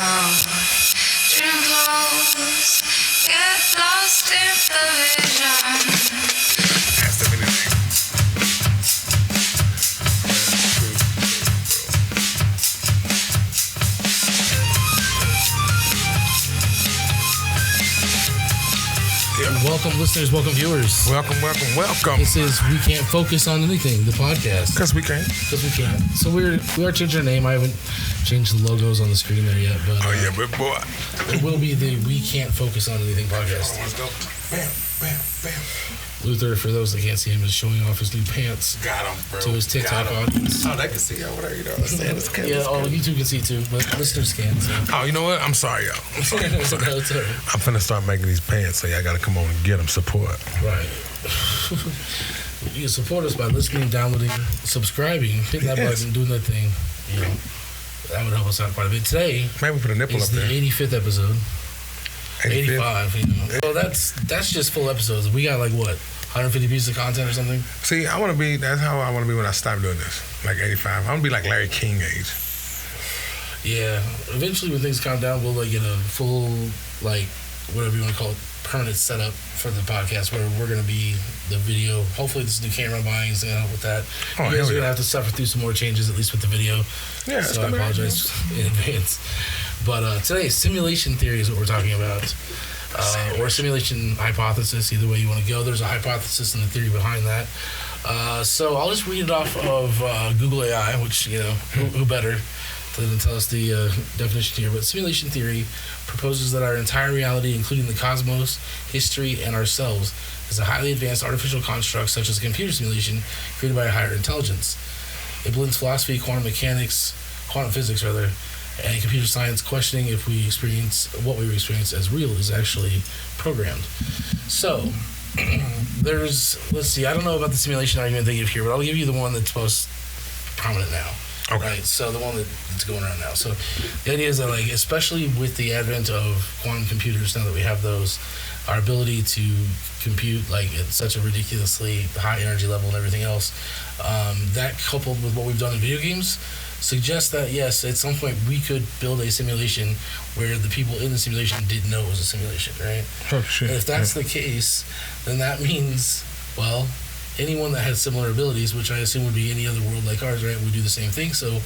out. Dream close, get lost in the vision. That's the minute. Welcome, listeners. Welcome, viewers. Welcome. This is We Can't Focus on Anything, the podcast. Because we can't. So we are changing our name. I haven't changed the logos on the screen there yet, but but boy. it will be the We Can't Focus on Anything podcast. Let's go. Bam, bam, bam. Luther, for those that can't see him, is showing off his new pants Got him, bro. to his TikTok audience. Oh, they can see over there. You know what I'm saying? This camera's Yeah, good. you two can see too, but listeners can't. So. Oh, you know what? I'm sorry, y'all. I'm sorry. It's all right. I'm finna start making these pants, so y'all gotta come on and get them. Support. Right. You can support us by listening, downloading, subscribing, hitting that button, doing that thing. You know, that would help us out quite a bit. Today Maybe put a nipple is up the there. 85th episode. 85, you know. Well, that's just full episodes. We got like what, 150 pieces of content or something? See, that's how I want to be when I stop doing this. Like 85. I want to be like Larry King age. Yeah. Eventually, when things calm down, we'll like get a full, like, whatever you want to call it, permanent setup for the podcast where we're going to be the video. Hopefully, this new camera buying is going to help with that. Oh, you guys are going yeah. to have to suffer through some more changes, at least with the video. Yeah, So I apologize in advance. But today, simulation theory is what we're talking about. Or simulation hypothesis, either way you want to go. There's a hypothesis and the theory behind that. So I'll just read it off of Google AI, which, you know, who better than tell us the definition here. But simulation theory proposes that our entire reality, including the cosmos, history, and ourselves, is a highly advanced artificial construct such as a computer simulation created by a higher intelligence. It blends philosophy, quantum physics, and computer science, questioning if what we experience as real is actually programmed. So, let's see, I don't know about the simulation argument they give here, but I'll give you the one that's most prominent now. Okay. Right, so the one that's going around now. So the idea is that, like, especially with the advent of quantum computers, now that we have those, our ability to compute like at such a ridiculously high energy level and everything else, that coupled with what we've done in video games suggests that yes, at some point we could build a simulation where the people in the simulation didn't know it was a simulation, right? Oh, shit. And if that's the case, then that means, well, anyone that has similar abilities, which I assume would be any other world like ours, right, would do the same thing. So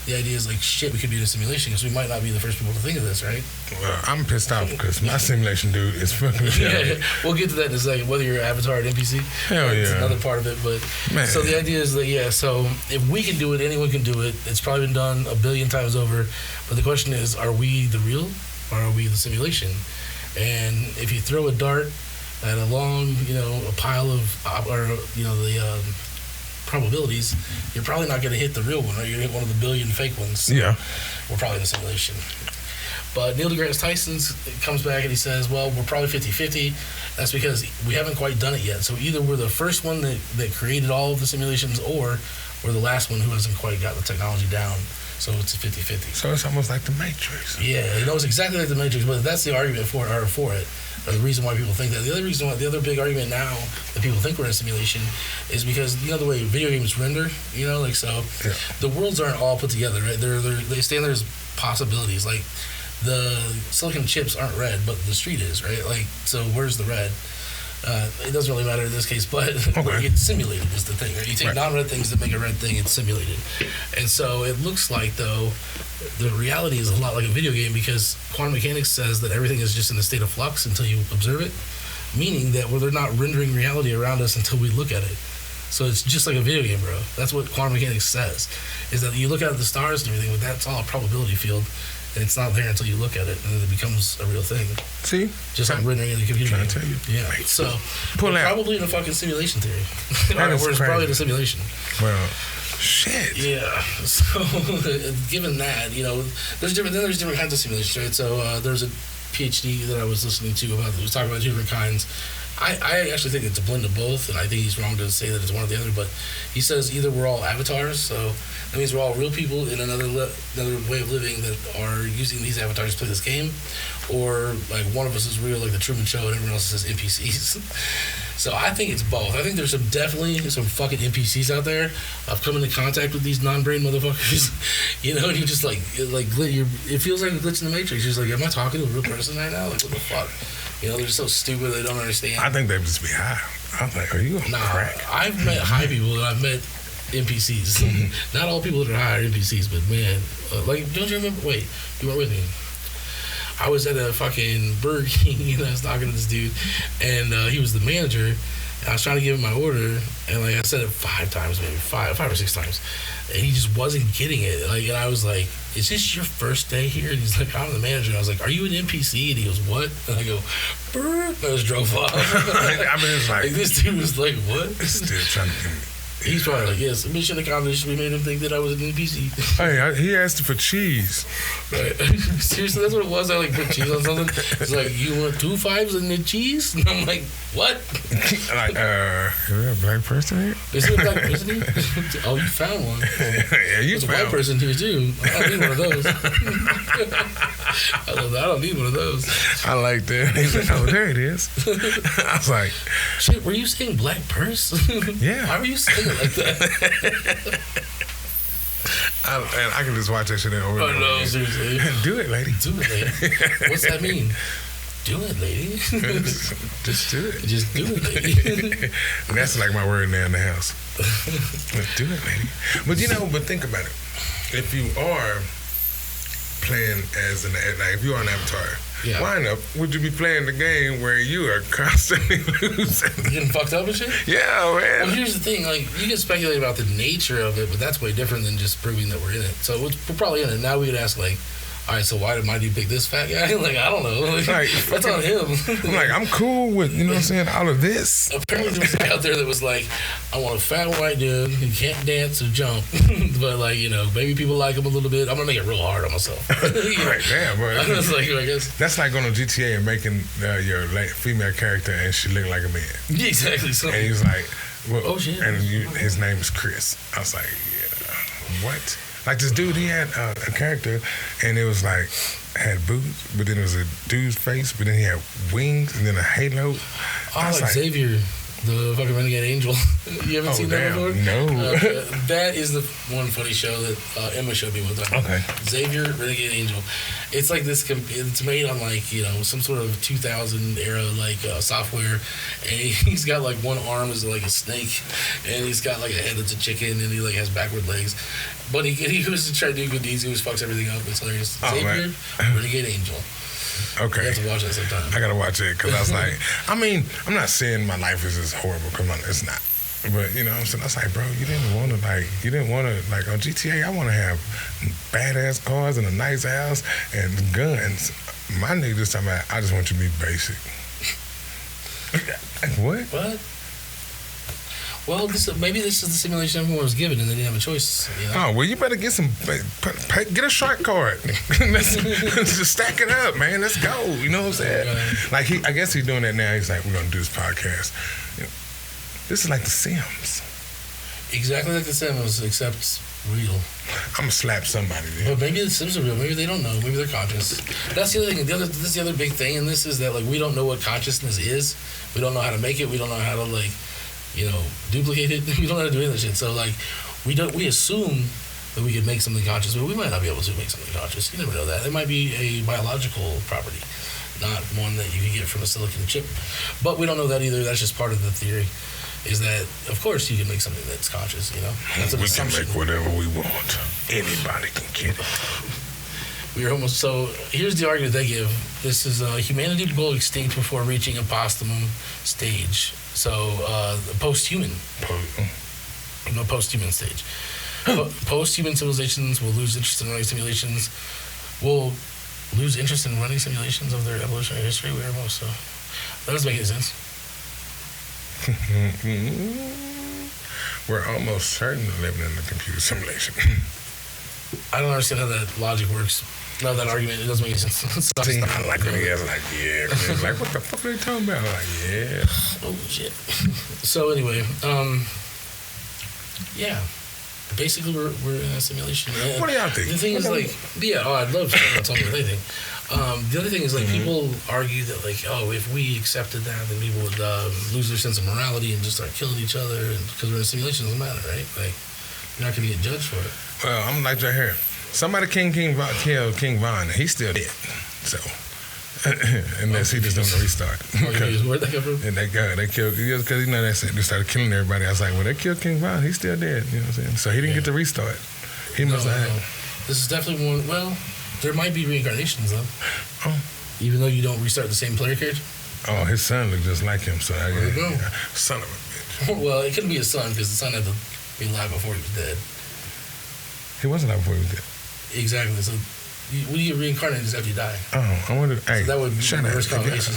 the idea is like, shit, we could be in a simulation because we might not be the first people to think of this, right? Well, I'm pissed off because my simulation dude is fucking Yeah, we'll get to that in a second, whether you're Avatar or NPC. Hell It's yeah. another part of it. But Man. so the idea is that, yeah, so if we can do it, anyone can do it. It's probably been done a billion times over. But the question is, are we the real or are we the simulation? And if you throw a dart at a long, a pile of, the probabilities, you're probably not going to hit the real one, right? You're going to hit one of the billion fake ones. So Yeah. we're probably in a simulation. But Neil deGrasse Tyson comes back and he says, well, we're probably 50-50. That's because we haven't quite done it yet. So either we're the first one that created all of the simulations, or we're the last one who hasn't quite got the technology down. So it's a 50-50. So it's almost like the Matrix. Yeah, it knows exactly like the Matrix, but that's the argument for it, or the reason why people think that. The other big argument now that people think we're in a simulation is because, the way video games render, Yeah. the worlds aren't all put together, right? They stand there as possibilities. Like, the silicon chips aren't red, but the street is, right? Like, so where's the red? It doesn't really matter in this case, but it's simulated is the thing, right? You take non-red things that make a red thing, it's simulated. And so it looks like, though, the reality is a lot like a video game because quantum mechanics says that everything is just in a state of flux until you observe it, meaning that they're not rendering reality around us until we look at it. So it's just like a video game, bro. That's what quantum mechanics says, is that you look at the stars and everything, but that's all a probability field. And it's not there until you look at it, and then it becomes a real thing. See? Just like rendering in the computer game. Trying to tell you. Yeah. So, Pull out. probably in a fucking simulation theory. That is It's crazy. probably in a simulation. Well, shit. Yeah. So, given that, there's different kinds of simulations, right? So, there's a PhD that I was listening to about, it was talking about two different kinds. I actually think it's a blend of both, and I think he's wrong to say that it's one or the other, but he says either we're all avatars, so that means we're all real people in another way of living that are using these avatars to play this game, or like one of us is real, like the Truman Show, and everyone else is NPCs. So I think it's both. I think there's definitely some fucking NPCs out there. I've come into contact with these non-brain motherfuckers. You know, and you just like it feels like a glitch in the Matrix. You're just like, am I talking to a real person right now? Like, what the fuck? You know, they're just so stupid they don't understand. I think they just be high. I'm like, are you on crack? I've met high people and I've met NPCs. Not all people that are high are NPCs, but man, like, don't you remember? Wait, you weren't with me. I was at a fucking Burger King and I was talking to this dude, and he was the manager. And I was trying to give him my order, and like I said it 5 times, maybe five or 6 times, and he just wasn't getting it. Like, and I was like, "Is this your first day here?" And he's like, "I'm the manager." And I was like, "Are you an NPC?" And he goes, "What?" And I go, "Burr." And I just drove off. I mean, it's like this dude was like, "What?" Still trying to. He's probably like, yes, mission accomplished. We made him think that I was an NPC. Hey, he asked for cheese. Right. Seriously, that's what it was. I like put cheese on something. It's like, you want 2 5s and then cheese? And I'm like, what? Like, is there a black person here? Is there a black person here? Oh, you found one. Yeah, you There's found a white person here too. I don't need one of those. I don't need one of those. I like that. He said, oh, there it is. I was like, shit, were you saying black person? Yeah. Why were you saying it like that? and I can just watch that shit over and over no, again. seriously. Do it, lady. Do it, lady. What's that mean? Do it, lady. Just do it. Just do it, lady. That's like my word now in the house. Do it, lady. But think about it. If you are playing as like if you are an avatar, yeah. Why not would you be playing the game where you are constantly losing? Getting fucked up and shit? Yeah, man. Well, here's the thing. Like, you can speculate about the nature of it, but that's way different than just proving that we're in it. So we're probably in it. Now we could ask, like, all right, so why did my dude pick this fat guy? Like, I don't know. Like, that's on him. I'm like, I'm cool with, you know what I'm saying, all of this. Apparently there was a guy out there that was like, I want a fat white dude who can't dance or jump. But, like, you know, maybe people like him a little bit. I'm going to make it real hard on myself. Right, damn, bro. I was like, I guess. That's like going to GTA and making your female character and she look like a man. Yeah, exactly. So, and he was like, well, oh, shit. And his name is Chris. I was like, yeah, what? Like this dude, he had a character, and it was like, had boots, but then it was a dude's face, but then he had wings, and then a halo. Oh, like Xavier, the fucking Renegade Angel. You haven't seen that before? No. That is the one funny show that Emma showed me one time. Okay. Xavier, Renegade Angel. It's like this, it's made on like, you know, some sort of 2000 era like software, and he's got like one arm is like a snake, and he's got like a head that's a chicken, and he like has backward legs. But he was to try to do good deeds. He always fucks everything up. It's hilarious. Xavier, Renegade Angel. Okay. You have to watch that sometime. I gotta watch it because I was like, I mean, I'm not saying my life is just horrible because it's not. But you know what I'm saying? I was like, bro, you didn't want to like on GTA. I want to have badass cars and a nice house and guns. My nigga just talking about, I just want you to be basic. Like, what? What? Well, maybe this is the simulation everyone was given, and they didn't have a choice. You know? Oh well, you better get get a shark card. Just stack it up, man. Let's go. You know what I'm saying? Like I guess he's doing that now. He's like, we're gonna do this podcast. You know, this is like The Sims. Exactly like The Sims, except real. I'm gonna slap somebody there. But maybe The Sims are real. Maybe they don't know. Maybe they're conscious. That's the other thing. This is the other big thing in this is that like we don't know what consciousness is. We don't know how to make it. We don't know how to like, you know, duplicate it. We don't know how to do any of that shit. So like, we assume that we could make something conscious, but we might not be able to make something conscious. You never know that. It might be a biological property, not one that you can get from a silicon chip. But we don't know that either. That's just part of the theory. Is that of course you can make something that's conscious. You know, that's we can make whatever we want. Anybody can get it. We are almost so. Here's the argument they give. This is humanity will go extinct before reaching a posthumous stage. So post-human. No, post-human stage. Post-human civilizations will lose interest in running simulations. Will lose interest in running simulations of their evolutionary history. We are most so. That doesn't make any sense. We're almost certainly living in a computer simulation. I don't understand how that logic works. No, that argument, it doesn't make any sense. See, I like when he has like, yeah. Like, what the fuck are they talking about? I'm like, yeah. Oh, shit. So, anyway, yeah. Basically, we're in a simulation. What do y'all think? The thing is, like, yeah, I'd love to tell me what they think. The other thing is, like, people argue that, like, oh, if we accepted that, then people would lose their sense of morality and just start killing each other. And because we're in a simulation, it doesn't matter, right? Like, you're not going to get judged for it. Well, I'm like right here. Somebody killed King Von. He's still dead. So, unless he just doing a restart. Where'd that come from? And they killed, because they started killing everybody. I was like, well, they killed King Von. He's still dead. You know what I'm saying? So he didn't get to restart. He must have had. This is definitely one. Well, there might be reincarnations though. Oh. Even though you don't restart the same player character. Oh, his son looked just like him. So There you go. Son of a bitch. Well, it couldn't be his son because the son had to be alive before he was dead. He wasn't alive before he was dead. Exactly. So when you get reincarnated, is after you die. Oh, I wonder. Hey, So that would be shut the up. worst causation.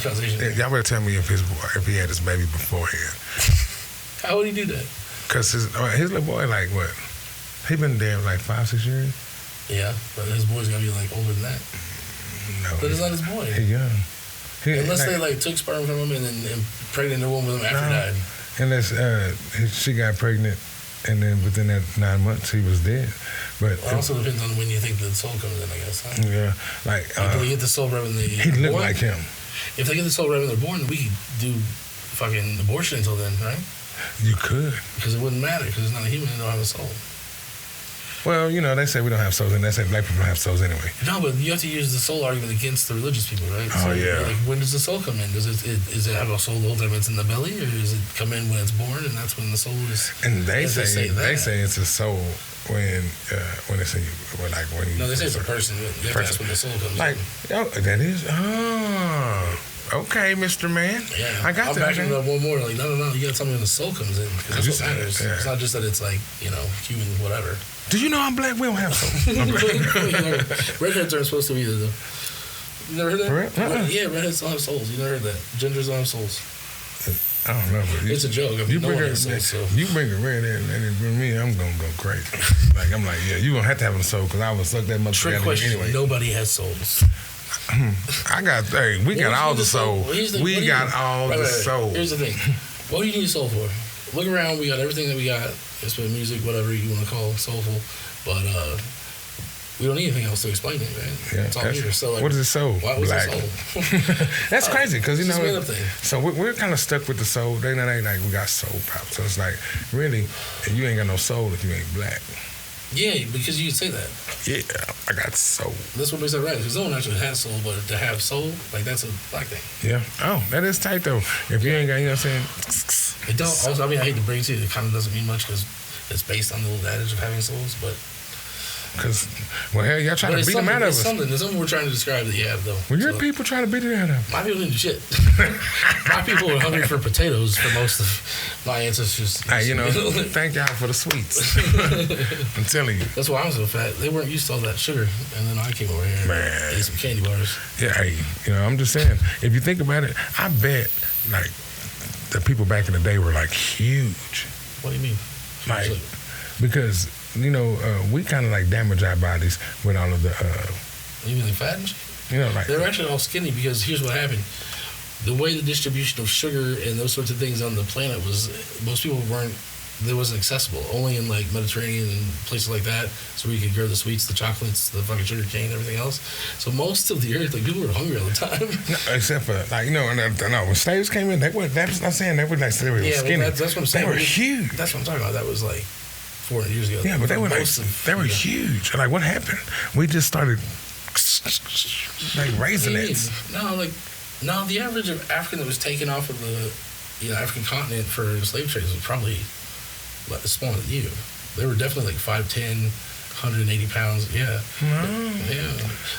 Y'all better tell me if he had his baby beforehand. How would he do that? Cause his little boy, like what? He been dead like 5-6 years. Yeah, but his boy's gonna be like older than that. No, But it's not his boy. He young. Unless they like took sperm from him and impregnated a woman with him after he died. Unless she got pregnant, and then within that 9 months he was dead. But It also depends on when you think the soul comes in, I guess. Huh? yeah, like If they get the soul right when they he looked born, like him. If they get the soul right when they're born, we could do fucking abortion until then, right? You could. Because it wouldn't matter because it's not a human and don't have a soul. Well, they say we don't have souls, and they say black people don't have souls anyway. No, but you have to use the soul argument against the religious people, right? Oh, yeah. Like, when does the soul come in? Does it have a soul the whole time it's in the belly, or does it come in when it's born, and that's when the soul is? And they say that. it's a soul when it's in you, or like when you. No, they say it's a person. You have to ask when the soul comes Like, in. oh, that is. Oh, okay, Mr. Man. Yeah, I got I'm that. backing it up one more. Like, no, you gotta tell me when the soul comes in. Because that's what matters. Yeah. It's not just that it's like human whatever. Do you know I'm black? We don't have souls. Redheads aren't supposed to be either, though. You never heard that? Yeah, redheads don't have souls. You never heard that? Genders don't have souls. I don't know, but It's a joke. I mean, no one has souls, so. You bring a redhead, and for me, I'm gonna go crazy. Like I'm like, yeah, you gonna have to have a soul because I would suck that much Trick together question. anyway. Nobody has souls. We got all the soul. We got all the soul. Here's the thing. What do you need a soul for? Look around. We got everything that we got. It's been music, whatever you want to call soulful. But we don't need anything else to explain it, man. Yeah, it's all here. So, like, what is the soul? Why was Black. it soul? That's crazy because It's just a made-up thing. So we're kind of stuck with the soul. They like we got soul pop. So it's like really, you ain't got no soul if you ain't black. Yeah, because you can say that. Yeah, I got soul. That's what makes that right. Because no one actually has soul, but to have soul, like that's a black thing. Yeah. Oh, that is tight though. If you ain't got, you know what I'm saying? It don't. Also, I mean, I hate to bring it to you. It kind of doesn't mean much because it's based on the old adage of having souls, but. Because, well, hell, y'all trying to beat them out of us. There's something we're trying to describe that you have, though. Well, your people trying to beat it out of us. My people didn't do shit. My people were hungry for potatoes for most of my ancestors. Hey, thank y'all for the sweets. I'm telling you. That's why I'm so fat. They weren't used to all that sugar, and then I came over here and ate some candy bars. Yeah, hey, I'm just saying, if you think about it, I bet, like, the people back in the day were, like, huge. What do you mean? Like, because... we kind of like damage our bodies with all of the. You mean like fat and shit? Like they're actually all skinny because here's what happened: the way the distribution of sugar and those sorts of things on the planet was, most people it wasn't accessible. Only in like Mediterranean and places like that, so where you could grow the sweets, the chocolates, the fucking sugar cane, everything else. So most of the earth, like people were hungry all the time. No, except for like when slaves came in, they were. That's not saying they were like they were skinny. That's what I'm saying. They were huge. That's what I'm talking about. That was like 400 years ago. Yeah, but they were huge. Like, what happened? We just started like raisinets. No, the average of African that was taken off of the African continent for slave trades was probably smaller than you. They were definitely like 5'10", 180 pounds. Yeah. Yeah.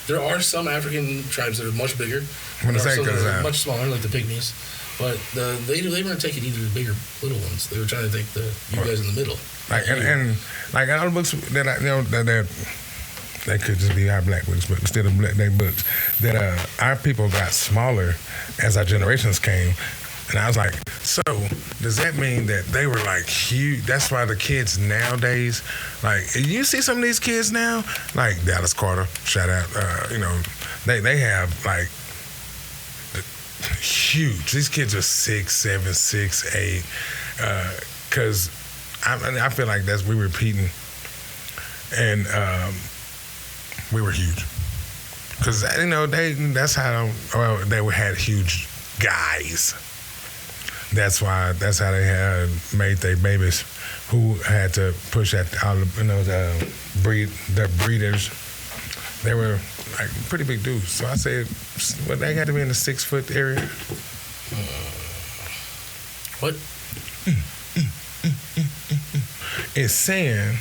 There are some African tribes that are much bigger. Much smaller, like the pygmies. But they weren't taking either the big or little ones. They were trying to take you guys in the middle. Like and like all the books that I that they could just be our black books, but instead of they books that our people got smaller as our generations came, and I was like, so does that mean that they were like huge? That's why the kids nowadays, like you see some of these kids now, like Dallas Carter, shout out, they have like huge. These kids are 6'7", 6'8", because I feel like we repeating, and we were huge. Because that's how they had huge guys. That's how they had made their babies, who had to push at all the breeders. They were like pretty big dudes. So I said, well, they got to be in the 6 foot area. What? It's saying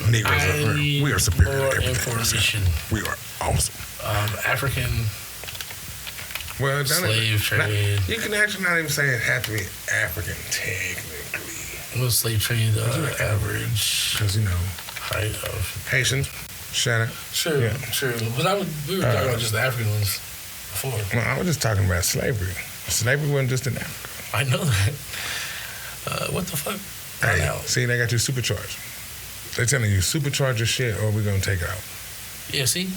Negroes we are superior more to everything. information. We are awesome. African Well, slave trade. You can actually not even say it had to be African technically. What was slave trade average Because height of Haitians, shout out. True, Yeah. true. But we were talking about just the African ones before. Well, I was just talking about slavery. Slavery wasn't just in Africa. I know that. What the fuck? Hey, Now. see, they got you supercharged. They're telling you supercharge your shit or we're gonna take it out. Yeah, see?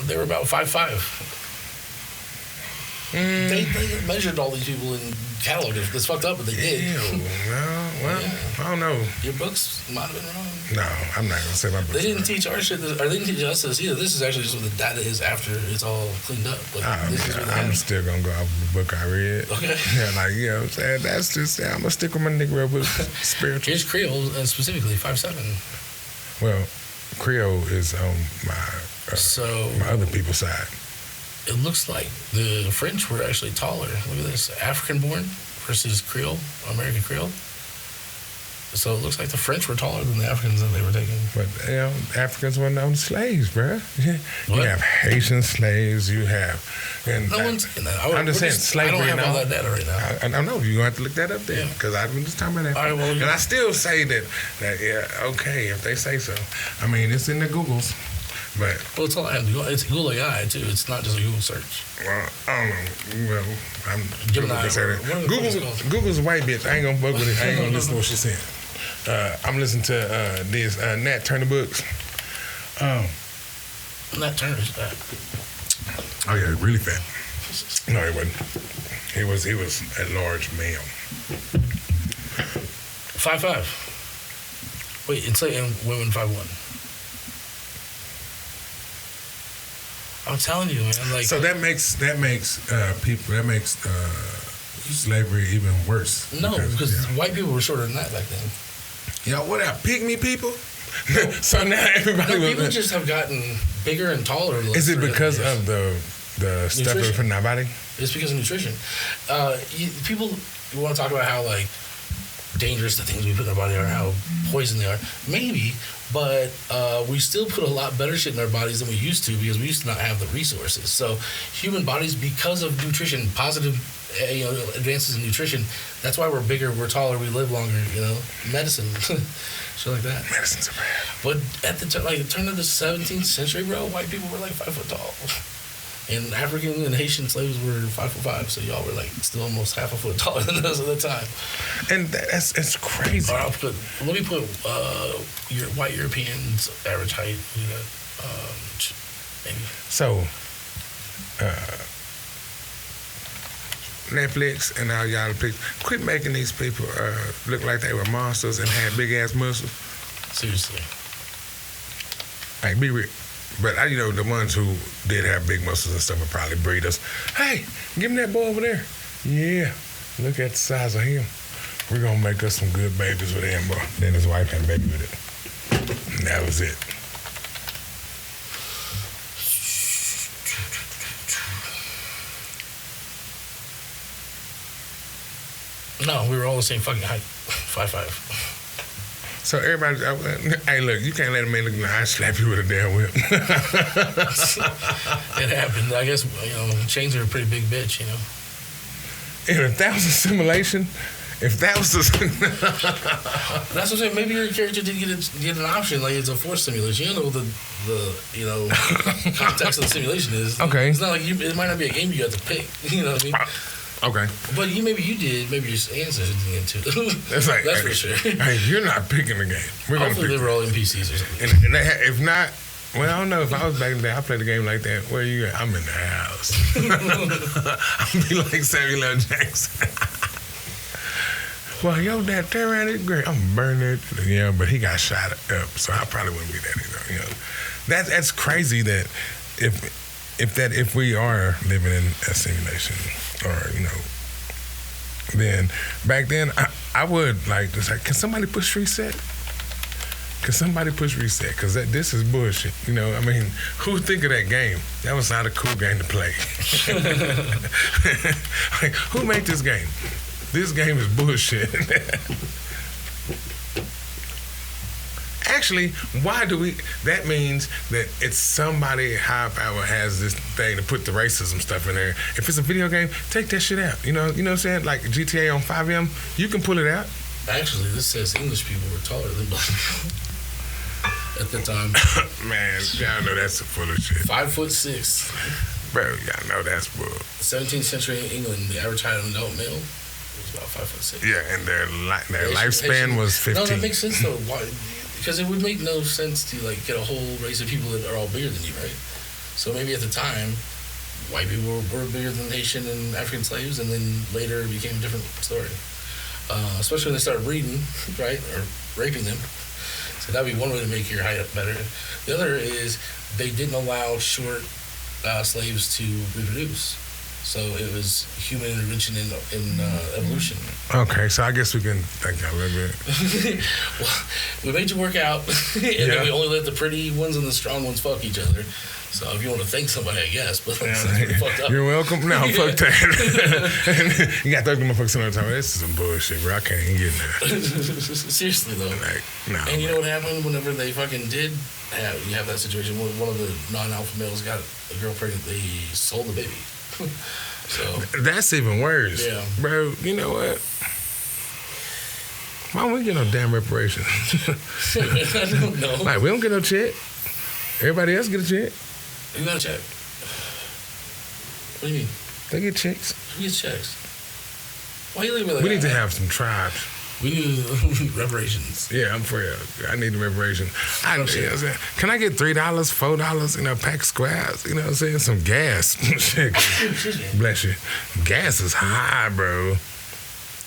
They were about 5'5". They measured all these people and cataloged it. It's fucked up, but they did. Ew, well, I don't know. Your books might have been wrong. No, I'm not gonna say my book. They didn't teach our shit, or they didn't teach us this either. This is actually just what the data is after it's all cleaned up. But this is what they I'm have. still gonna go off the book I read. Okay. Yeah, like, you know what I'm saying? That's just, I'm gonna stick with my Negro book. Spiritual. Here's Creole, specifically 5'7". Well, Creole is on So my other people's side. it looks like the French were actually taller. Look at this, African-born versus Creole, American Creole. So it looks like the French were taller than the Africans that they were taking. But, Africans weren't own slaves, bruh. You What? have Haitian slaves, you have... And No one's saying that. I'm just saying slavery I don't and have all all. that data right now. I know, you're going to have to look that up then, Yeah. because I've been just talking about that. All right, well, and I still say that, okay, if they say so. I mean, it's in the Googles, but, Well, it's all it's Google AI too. It's not just a Google search. well, I don't know. Well, I'm Gemini, Google say what are that. the things called? Google's a white bitch. I ain't going to fuck with it. I ain't going to listen to what she's saying. I'm listening to this Nat Turner books. Nat Turner's that. Oh, yeah, really fat. No, he wasn't. He was a large male. 5'5". Wait, it's like women 5'1". I'm telling you, man. Like, So that makes slavery even worse. no, because white people were shorter than that back then. What up, pygmy people? So now everybody No, people was. just have gotten bigger and taller. Is it for because years. of the stuff Nutrition. from our body? It's because of nutrition. People want to talk about how like dangerous the things we put in our body are, how poison they are. Maybe, but we still put a lot better shit in our bodies than we used to because we used to not have the resources. So human bodies, because of nutrition, positive advances in nutrition, that's why we're bigger, we're taller, we live longer. Medicine, shit like that. Medicines are bad. But at the turn of the 17th century, bro, white people were like 5 foot tall. And African and Haitian slaves were 5'5", so y'all were like still almost half a foot taller than us at the time. And it's crazy. Or let me put your white Europeans' average height. Maybe. So, Netflix and all y'all people, quit making these people look like they were monsters and had big ass muscles. Seriously. Like, be real. But the ones who did have big muscles and stuff would probably breed us. Hey, give me that boy over there. Yeah, look at the size of him. We're gonna make us some good babies with him, bro. Then his wife had a baby with it. And that was it. No, we were all the same fucking height. 5'5". So everybody, hey, look, you can't let a man look like I slap you with a damn whip. It happened. I guess chains are a pretty big bitch. And if that was a simulation, if that was That's what I'm saying. Maybe your character didn't get an option. Like it's a force simulation. You don't know what the context of the simulation is. Okay. It's not like it might not be a game you have to pick. You know what I mean? Okay. But maybe you did. Maybe your ancestors didn't get to. That's like, That's for sure. Hey, you're not picking the game. We're gonna Hopefully pick they were all NPCs or something. And if not, well, I don't know. If I was back in the day, I played a game like that. Where you at? I'm in the house. I'll be like Samuel L. Jackson. well, yo, that Tehran is great. I'm burning it. Yeah, but he got shot up, so I probably wouldn't be that either. You know, that's crazy that if we are living in a simulation, or you know, then back then I would like just like, can somebody push reset? Can somebody push reset? Because this is bullshit. You know, I mean, who think of that game? That was not a cool game to play. Like, who made this game? This game is bullshit. Actually, why do we? That means that it's somebody high power has this thing to put the racism stuff in there. If it's a video game, take that shit out. You know what I'm saying? Like GTA on 5M, you can pull it out. Actually, this says English people were taller than black people at the time. Man, y'all know that's full of shit. 5'6". Bro, y'all know that's bull. 17th century England, the average height of an adult male was about 5'6". Yeah, and their lifespan was 15. No, that makes sense though. Why? Because it would make no sense to like get a whole race of people that are all bigger than you, right? So maybe at the time, white people were bigger than Haitian and African slaves, and then later it became a different story. Especially when they started breeding, right, or raping them. So that'd be one way to make your height up better. The other is they didn't allow short slaves to reproduce. So it was human intervention in evolution. Okay, so I guess we can thank y'all a little bit. Well, we made you work out, and then we only let the pretty ones and the strong ones fuck each other. So if you want to thank somebody, I guess, but that's pretty fucked up. You're welcome. No, fuck that. You got to thank the motherfuckers all the time. This is some bullshit, bro. I can't even get in there. Seriously, though. Like, nah, and you know what happened whenever they fucking did have that situation? When one of the non-alpha males got a girl pregnant, they sold the baby. So that's even worse. Yeah. Bro, you know what? Why don't we get no damn reparations? I don't know. Like, we don't get no check. Everybody else get a check. You got a check. What do you mean? They get checks. Who gets checks? Why you looking at me like We that? need to have some tribes. We need reparations. Yeah, I'm for you. I need the reparation. You know what I'm saying? Can I get $3, $4 in a pack of squares? You know what I'm saying? Some gas. Shit. Bless you. Gas is high, bro.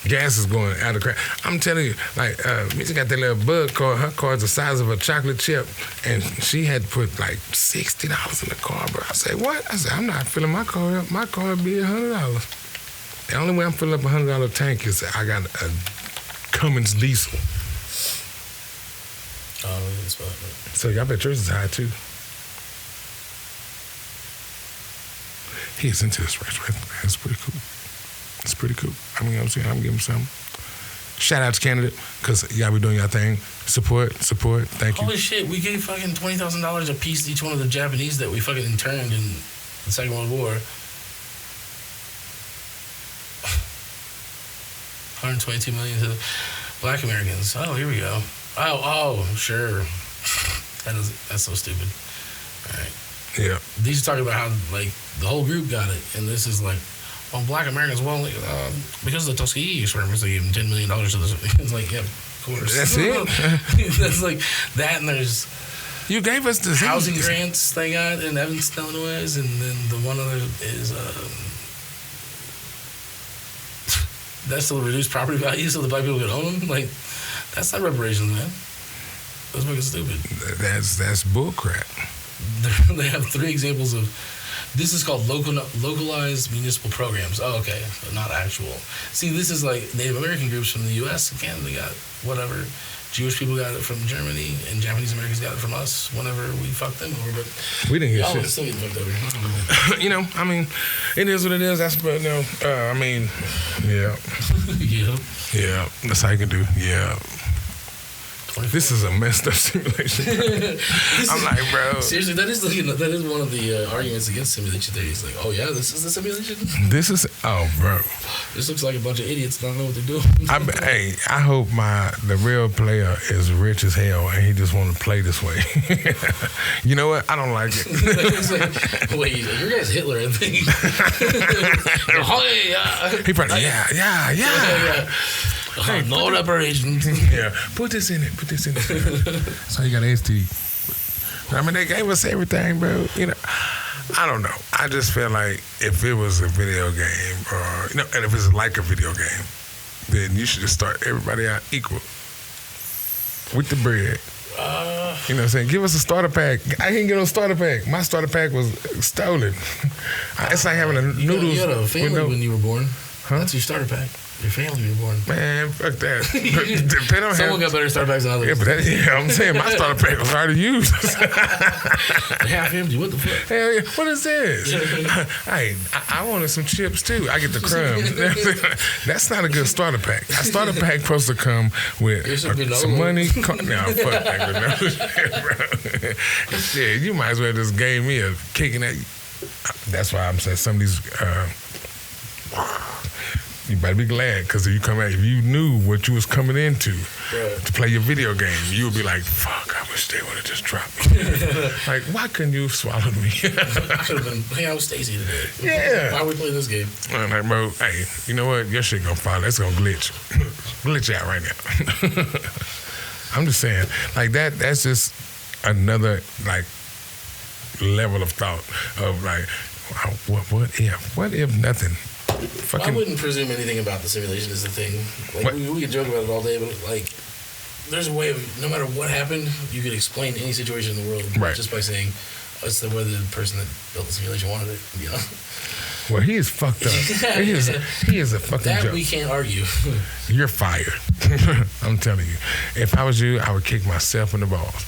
Gas is going out of crap. I'm telling you, like, Missy got that little bug car. Her car's the size of a chocolate chip, and she had to put like $60 in the car, bro. I said, what? I said, I'm not filling my car up. My car would be $100. The only way I'm filling up a $100 tank is I got a Cummins diesel. Oh, that's about it. So y'all bet yours is high too. He is into this race, right? That's pretty cool. It's pretty cool. I mean, I'm saying, I'm giving him something. Shout out to Canada, because y'all be doing your thing. Support. Thank you. Holy shit, we gave fucking $20,000 a piece to each one of the Japanese that we fucking interned in the Second World War. $122 million to the Black Americans. Oh, here we go. Oh, sure. That's so stupid. All right. Yeah. These are talking about how like the whole group got it, and this is like, well, Black Americans, well, because of the Tuskegee experiments, they gave them $10 million to this. It's like, yeah, of course. That's it. That's like that, and there's You gave us the housing grants they got in Evanston, Illinois, and then the one other is that's to reduce property values so the black people could own them. Like, that's not reparations, man. That's fucking stupid. That's bullcrap. They have 3 examples of. This is called localized municipal programs. Oh, okay, so not actual. See, this is like Native American groups from the U.S. and Canada got whatever. Jewish people got it from Germany, and Japanese Americans got it from us whenever we fucked them over. But We didn't get y'all shit. still getting fucked over. You know, I mean, it is what it is. That's but no. I mean, yeah, Yeah. that's how you can do. Yeah. This is a messed up simulation. I'm like, bro. Seriously, that is one of the arguments against simulation theories. Like, oh yeah, this is the simulation. This is bro. This looks like a bunch of idiots don't know what they're doing. I hope the real player is rich as hell and he just want to play this way. You know what? I don't like it. It's like, wait, your guy's Hitler, I think. He probably yeah. Hey, no reparations. Yeah, put this in it. So you got STD. I mean, they gave us everything, bro. You know, I don't know. I just feel like if it was a video game, or and if it's like a video game, then you should just start everybody out equal with the bread. You know what I'm saying? Give us a starter pack. I didn't get no starter pack. My starter pack was stolen. It's like having a noodles. You had a family when you were born. Huh? That's your starter pack. Your family when you were born. Man, fuck that. Depend on Someone got better starter packs than others. Yeah, but I'm saying my starter pack was already used. Half empty. What the fuck? Hell yeah. What is this? I wanted some chips too. I get the crumbs. That's not a good starter pack. A starter pack supposed to come with some money. No, fuck that granola. Shit, you might as well just gave me a cake and that. That's why I'm saying some of these. You better be glad, because if you knew what you was coming into to play your video game, you would be like, fuck, I wish they would have just dropped me. Like, why couldn't you have swallowed me? I should have been hanging out with Stacy today. Yeah. Why are we playing this game? I'm like, bro, hey, you know what? Your shit gonna fall. It's gonna glitch. Glitch out right now. I'm just saying, like, that's just another, like, level of thought of, like, what if nothing? I wouldn't presume anything about the simulation is the thing. Like, we could joke about it all day, but like, there's a way of, no matter what happened, you could explain any situation in the world just by saying, it's the way the person that built the simulation wanted it. You know? Well, he is fucked up. He is a fucking that joke. We can't argue. You're fired. I'm telling you. If I was you, I would kick myself in the balls.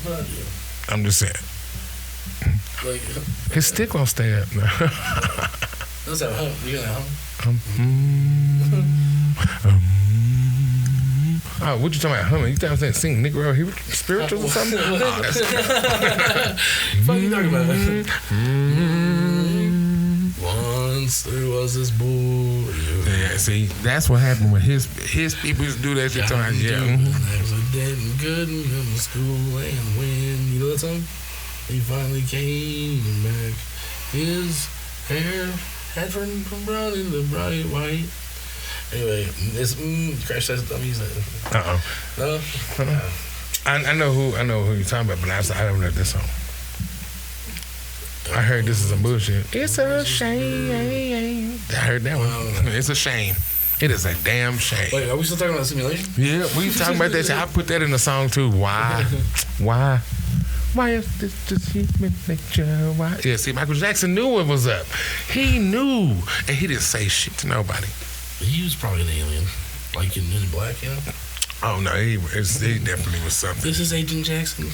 But, I'm just saying. Like, his stick won't stay up now. What's that hum? You gonna hum? Oh, what you talking about humming? You talking about sing Negro spirituals or something? Oh, that's what are you talking about? Once there was this boy. Yeah, see, that's what happened when his people used to do that shit. Yeah. There was a dead and good and come to school, and when you know that song, he finally came back. His hair had turned from brown into bright white. Anyway, it's Crash Test Dummies. No. I know who you're talking about, but I haven't heard this song. I heard this is some bullshit. It's a shame. I heard that one. It's a shame. It is a damn shame. Wait, are we still talking about simulation? Yeah, we talking about that shit. I put that in the song too. Why? Why is this just human nature? Why? Yeah, see, Michael Jackson knew what was up. He knew, and he didn't say shit to nobody. He was probably an alien, like in Men in Black, you know? Oh no, he definitely was something. This is Agent Jackson.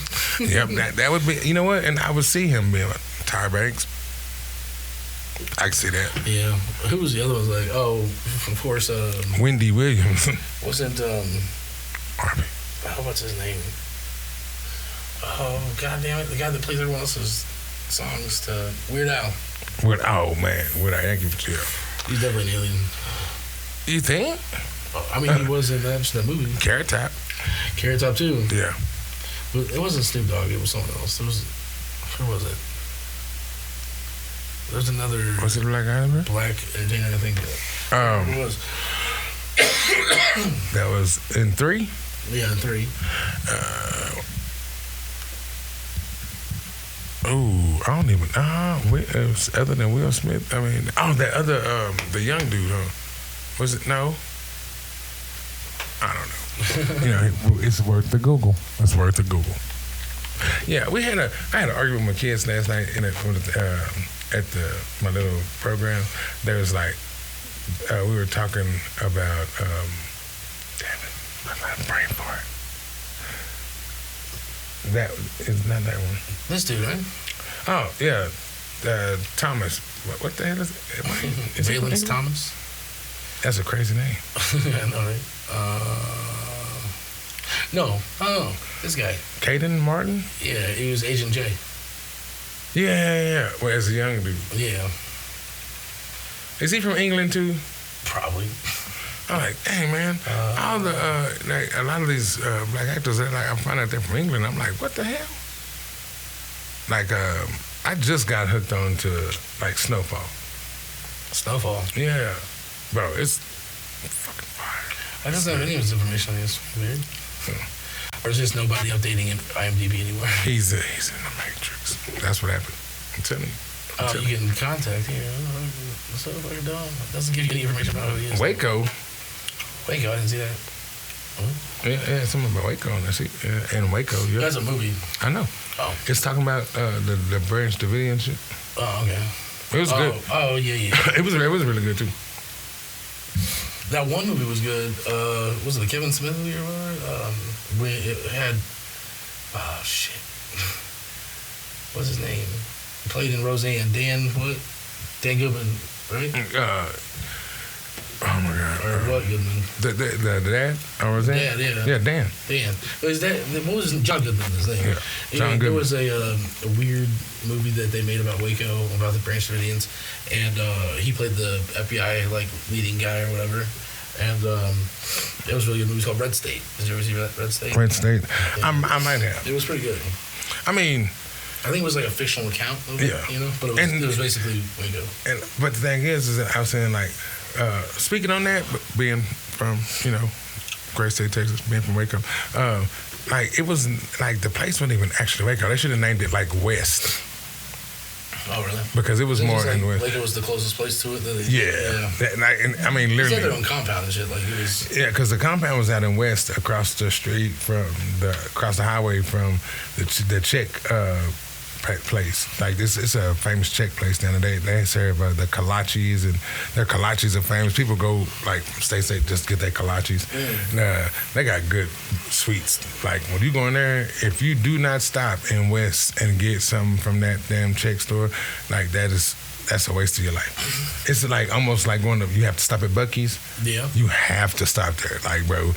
Yep, that would be. You know what? And I would see him being like Tyra Banks. I can see that. Yeah. Who was the other one? Like, of course, Wendy Williams. Wasn't Harvey. What's his name? Oh, God damn it. The guy that plays everyone else's songs to Weird Al. Weird Al, thank you for chill. He's definitely an alien. You think? I mean, he was in that movie. Carrot Top. Carrot Top, too. Yeah. But it wasn't Snoop Dogg. It was someone else. Who was it? There's another... Was it Black Islander? Black entertainer, I think. Who was? That was in 3? Yeah, in 3. I don't even other than Will Smith. I mean, that other the young dude, huh? Was it? No, I don't know. You know, it's worth the Google. It's worth the Google. Yeah, I had an argument with my kids last night at my little program. There was like we were talking about damn it, I'm not brain for it. That is not that one. This dude, right? Oh, yeah. Thomas. What the hell is it? Valence Thomas? That's a crazy name. I know, right? No. Oh, this guy. Caden Martin? Yeah, he was Agent J. Yeah. Well, as a young dude. Yeah. Is he from England, too? Probably. I'm like, dang, man. All the, a lot of these black actors, I find out they're from England. I'm like, what the hell? Like, I just got hooked on to, like, Snowfall. Snowfall? Yeah. Bro, it's fucking fire. I don't have any of his information on this. Weird. Or is just nobody updating IMDb anymore? He's in the Matrix. That's what happened. I'm telling you. You get in contact here. What's up, fucking dog? Doesn't give you any information about who he is. Waco. Waco, I didn't see that. Yeah, something about Waco on that shit. Yeah, and Waco, yeah. That's a movie. I know. Oh. It's talking about the Branch Davidian shit. Oh, okay. It was good. Oh, yeah. It was really good too. That one movie was good. Was it the Kevin Smith movie or whatever? Where it had, oh shit, what's his name? He played in Roseanne. Dan Goodman, right? Oh my God. Or what Goodman? The dad? Or was that? Yeah, Dan. Was that, what was John Goodman's name? Yeah, John Goodman. There was a weird movie that they made about Waco, about the Branch Davidians, and he played the FBI like leading guy or whatever. And it was a really good movie. It was called Red State. Did you ever see Red State? Red State. Yeah. I might have. It was pretty good. I mean, I think it was like a fictional account of it, yeah. you know, but it was basically Waco. But the thing is that I was saying, like, speaking on that, but being from, Great State, Texas, being from Waco, like, it was like the place wasn't even actually Waco. They should have named it like West. Oh, really? Because it was more in the West. Like it was the closest place to it. I mean, literally. They had their own compound and shit. Like it was. Yeah, because the compound was out in West, across the street across the highway from the Czech place. Like this, it's a famous Czech place down there. They serve the kolaches, and their kolaches are famous. People go like state just get their kolaches. They got good sweets. Like when you go in there, if you do not stop in West and get something from that damn Czech store, like that's a waste of your life. It's like almost like you have to stop at Buc-ee's. Yeah. You have to stop there. Like, bro,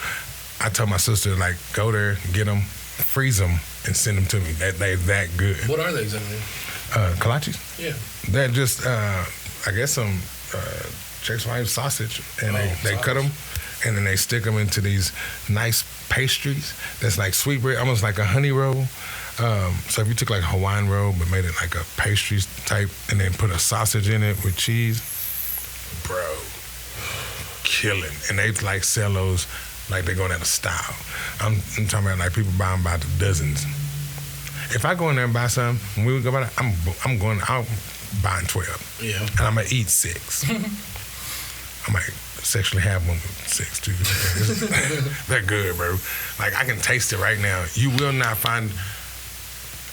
I told my sister, like, go there, get them, freeze them, and send them to me. They're that good. What are they exactly? Kolaches. Yeah. They're just, I guess, some Czech sausage, and they cut them, and then they stick them into these nice pastries that's like sweet bread, almost like a honey roll. So if you took like a Hawaiian roll but made it like a pastry type and then put a sausage in it with cheese, bro, killing. And they like sell those like they're going out of style. I'm talking about like people buying by the dozens. If I go in there and buy some, when we go buy it, I'm buying 12. Yeah. And I'm gonna eat 6. I might sexually have one with 6 too. They're good, bro. Like I can taste it right now. You will not find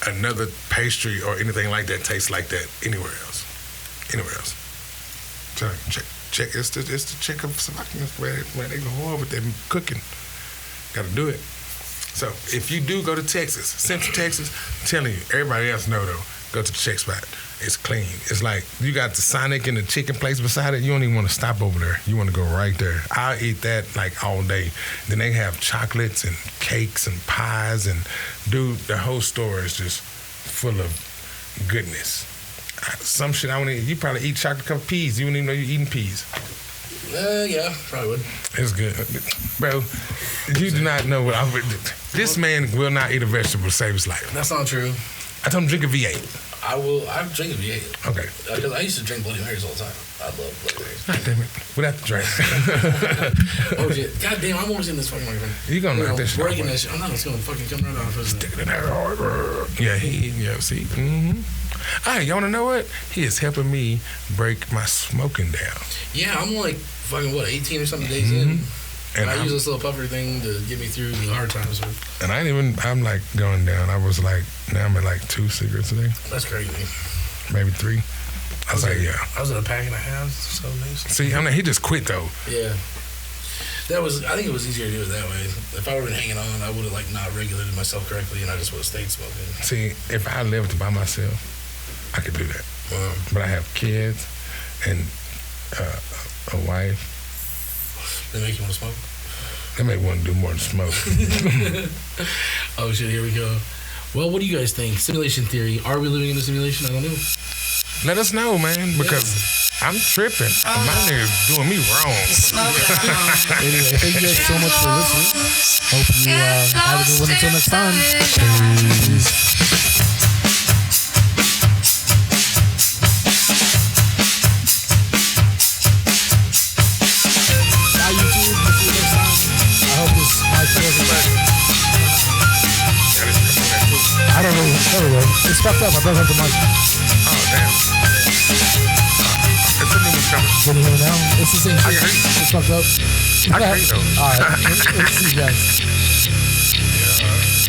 another pastry or anything like that tastes like that anywhere else. So check. It's the check of Slovakians where they go hard with their cooking. Got to do it. So if you do go to Texas, Central Texas, I'm telling you, everybody else know though, go to the Czech spot. It's clean. It's like you got the Sonic and the chicken place beside it. You don't even want to stop over there. You want to go right there. I'll eat that like all day. Then they have chocolates and cakes and pies and dude, the whole store is just full of goodness. Some shit I want to eat. You probably eat chocolate covered peas. You wouldn't even know you're eating peas. Yeah, probably would. It's good. Bro, you do not know what I would do. This man will not eat a vegetable to save his life. That's not true. I told him drink a V8. I'm drinking V8. Okay. Because I used to drink Bloody Marys all the time. I love Bloody Marys. God damn it. Without the drink. Oh shit. God damn, I'm always in this fucking microphone. You gonna knock this shit off. Breaking that shit. I'm not gonna fucking come right off. Stick it in there. Yeah, see? Mm-hmm. All right, y'all wanna know what? He is helping me break my smoking down. Yeah, I'm like fucking 18 or something days in. And I use this little puffer thing to get me through the hard times. And I'm like going down. I was like, now I'm at like 2 cigarettes a day. That's crazy. Maybe 3. I was like, yeah. I was at a pack and a half. So nice. See, he just quit though. Yeah. I think it was easier to do it that way. If I would have been hanging on, I would have like not regulated myself correctly and I just would have stayed smoking. See, if I lived by myself, I could do that. But I have kids and a wife. They make you want to smoke? They may want to do more than smoke. Oh shit, here we go. Well, what do you guys think? Simulation theory. Are we living in a simulation? I don't know. Let us know, man, because I'm tripping. My nigga's doing me wrong. Anyway, thank you guys so much for listening. Hope you have a good one until next time. Peace. I don't know. There we go. It's fucked up. I don't have the mic. Oh, damn. It's a new one coming. Can you hear me now? It's the same shit. I can hear you. fucked up. I can't though. All right. Let's see you guys. Yeah.